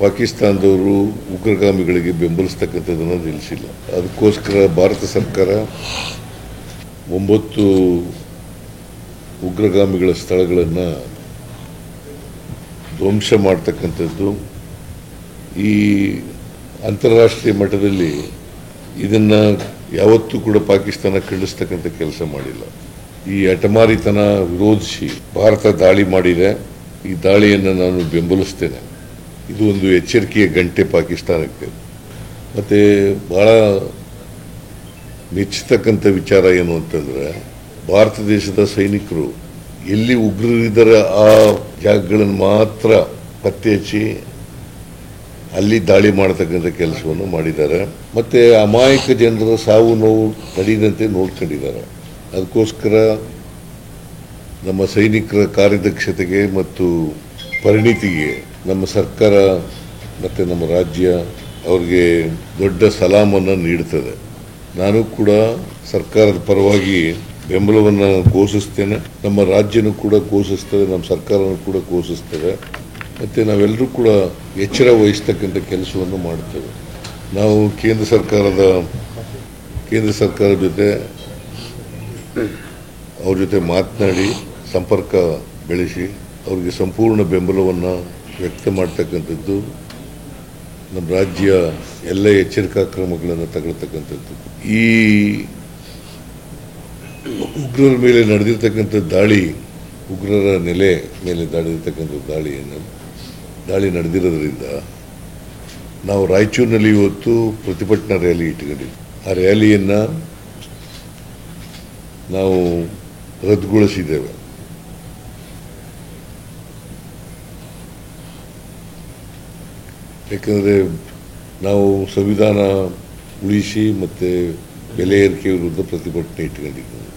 ಪಾಕಿಸ್ತಾನದವರು ಉಗ್ರಗಾಮಿಗಳಿಗೆ ಬೆಂಬಲಿಸತಕ್ಕಂಥದ್ದನ್ನು ನಿಲ್ಲಿಸಿಲ್ಲ. ಅದಕ್ಕೋಸ್ಕರ ಭಾರತ ಸರ್ಕಾರ 9 ಉಗ್ರಗಾಮಿಗಳ ಸ್ಥಳಗಳನ್ನು ಧ್ವಂಸ ಮಾಡತಕ್ಕಂಥದ್ದು. ಈ ಅಂತಾರಾಷ್ಟ್ರೀಯ ಮಟ್ಟದಲ್ಲಿ ಇದನ್ನು ಯಾವತ್ತೂ ಕೂಡ ಪಾಕಿಸ್ತಾನ ಖಂಡಿಸ್ತಕ್ಕಂಥ ಕೆಲಸ ಮಾಡಿಲ್ಲ. ಈ ಹಠಮಾರಿತನ ವಿರೋಧಿಸಿ ಭಾರತ ದಾಳಿ ಮಾಡಿದೆ. ಈ ದಾಳಿಯನ್ನು ನಾನು ಬೆಂಬಲಿಸ್ತೇನೆ. ಇದು ಒಂದು ಎಚ್ಚರಿಕೆಯ ಗಂಟೆ ಪಾಕಿಸ್ತಾನಕ್ಕೆ. ಮತ್ತು ಭಾಳ ಮೆಚ್ಚತಕ್ಕಂಥ ವಿಚಾರ ಏನು ಅಂತಂದರೆ, ಭಾರತ ದೇಶದ ಸೈನಿಕರು ಎಲ್ಲಿ ಉಗ್ರರಿದ್ದಾರೆ ಆ ಜಾಗಗಳನ್ನು ಮಾತ್ರ ಪತ್ತೆ ಹಚ್ಚಿ ಅಲ್ಲಿ ದಾಳಿ ಮಾಡತಕ್ಕಂಥ ಕೆಲಸವನ್ನು ಮಾಡಿದ್ದಾರೆ. ಮತ್ತು ಅಮಾಯಕ ಜನರ ಸಾವು ನೋವು ನಡೆಯದಂತೆ ನೋಡ್ಕೊಂಡಿದ್ದಾರೆ. ಅದಕ್ಕೋಸ್ಕರ ನಮ್ಮ ಸೈನಿಕರ ಕಾರ್ಯದಕ್ಷತೆಗೆ ಮತ್ತು ಪರಿಣಿತಿಗೆ ನಮ್ಮ ಸರ್ಕಾರ ಮತ್ತು ನಮ್ಮ ರಾಜ್ಯ ಅವರಿಗೆ ದೊಡ್ಡ ಸಲಾಮನ್ನು ನೀಡುತ್ತದೆ. ನಾನು ಕೂಡ ಸರ್ಕಾರದ ಪರವಾಗಿ ಬೆಂಬಲವನ್ನು ಘೋಷಿಸ್ತೇನೆ. ನಮ್ಮ ರಾಜ್ಯನೂ ಕೂಡ ಘೋಷಿಸ್ತೇವೆ, ನಮ್ಮ ಸರ್ಕಾರನೂ ಕೂಡ ಘೋಷಿಸ್ತೇವೆ. ಮತ್ತು ನಾವೆಲ್ಲರೂ ಕೂಡ ಎಚ್ಚರ ವಹಿಸ್ತಕ್ಕಂಥ ಕೆಲಸವನ್ನು ಮಾಡ್ತೇವೆ. ನಾವು ಕೇಂದ್ರ ಸರ್ಕಾರದ ಜೊತೆ ಅವ್ರ ಜೊತೆ ಮಾತನಾಡಿ ಸಂಪರ್ಕ ಬೆಳೆಸಿ ಅವ್ರಿಗೆ ಸಂಪೂರ್ಣ ಬೆಂಬಲವನ್ನು ವ್ಯಕ್ತ ಮಾಡ್ತಕ್ಕಂಥದ್ದು. ನಮ್ಮ ರಾಜ್ಯ ಎಲ್ಲ ಎಚ್ಚರಿಕಾ ಕ್ರಮಗಳನ್ನು ತಗೊಳ್ತಕ್ಕಂಥದ್ದು. ಈ ಉಗ್ರರ ಮೇಲೆ ನಡೆದಿರ್ತಕ್ಕಂಥ ದಾಳಿ, ಉಗ್ರರ ನೆಲೆ ಮೇಲೆ ನಡೆದಿರ್ತಕ್ಕಂಥ ದಾಳಿ ನಡೆದಿರೋದ್ರಿಂದ ನಾವು ರಾಯಚೂರಿನಲ್ಲಿ ಇವತ್ತು ಪ್ರತಿಭಟನಾ ರ್ಯಾಲಿ ಇಟ್ಕೊಂಡಿದ್ವಿ. ಆ ರ್ಯಾಲಿಯನ್ನು ನಾವು ರದ್ದುಗೊಳಿಸಿದ್ದೇವೆ. ಯಾಕಂದರೆ ನಾವು ಸಂವಿಧಾನ ಉಳಿಸಿ ಮತ್ತು ಬೆಲೆ ಏರಿಕೆ ವಿರುದ್ಧ ಪ್ರತಿಭಟನೆ ಇಟ್ಕೊಂಡಿದ್ದೀವಿ.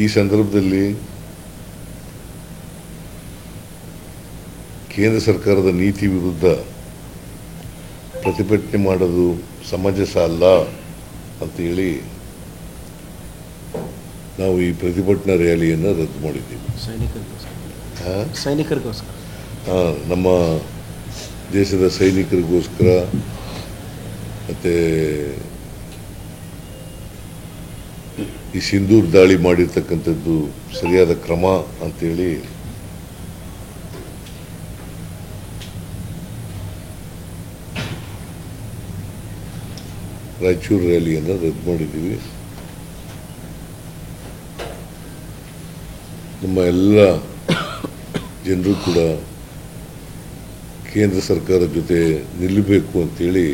ಈ ಸಂದರ್ಭದಲ್ಲಿ ಕೇಂದ್ರ ಸರ್ಕಾರದ ನೀತಿ ವಿರುದ್ಧ ಪ್ರತಿಭಟನೆ ಮಾಡೋದು ಸಮಂಜಸ ಅಲ್ಲ ಅಂತೇಳಿ ನಾವು ಈ ಪ್ರತಿಭಟನಾ ರ್ಯಾಲಿಯನ್ನು ರದ್ದು ಮಾಡಿದ್ದೀವಿ. ಸೈನಿಕರಿಗೋಸ್ಕರ ನಮ್ಮ ದೇಶದ ಸೈನಿಕರಿಗೋಸ್ಕರ ಮತ್ತು ಈ ಸಿಂಧೂರ್ ದಾಳಿ ಮಾಡಿರ್ತಕ್ಕಂಥದ್ದು ಸರಿಯಾದ ಕ್ರಮ ಅಂತೇಳಿ ರಾಯಚೂರು ರ್ಯಾಲಿಯನ್ನು ರದ್ದು ಮಾಡಿದ್ದೀವಿ. ನಮ್ಮ ಎಲ್ಲ ಜನರು ಕೂಡ ಕೇಂದ್ರ ಸರ್ಕಾರದ ಜೊತೆ ನಿಲ್ಲಬೇಕು ಅಂತೇಳಿ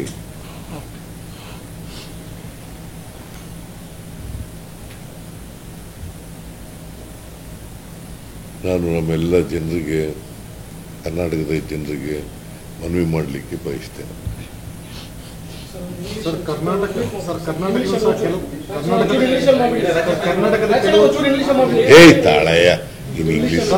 ನಾನು ನಮ್ಮೆಲ್ಲ ಜನರಿಗೆ, ಕರ್ನಾಟಕದ ಜನರಿಗೆ ಮನವಿ ಮಾಡಲಿಕ್ಕೆ ಬಯಸ್ತೇನೆ. ಕರ್ನಾಟಕದ ತಾಳಯ್ಯ ಇನ್ ಇಂಗ್ಲಿಷ್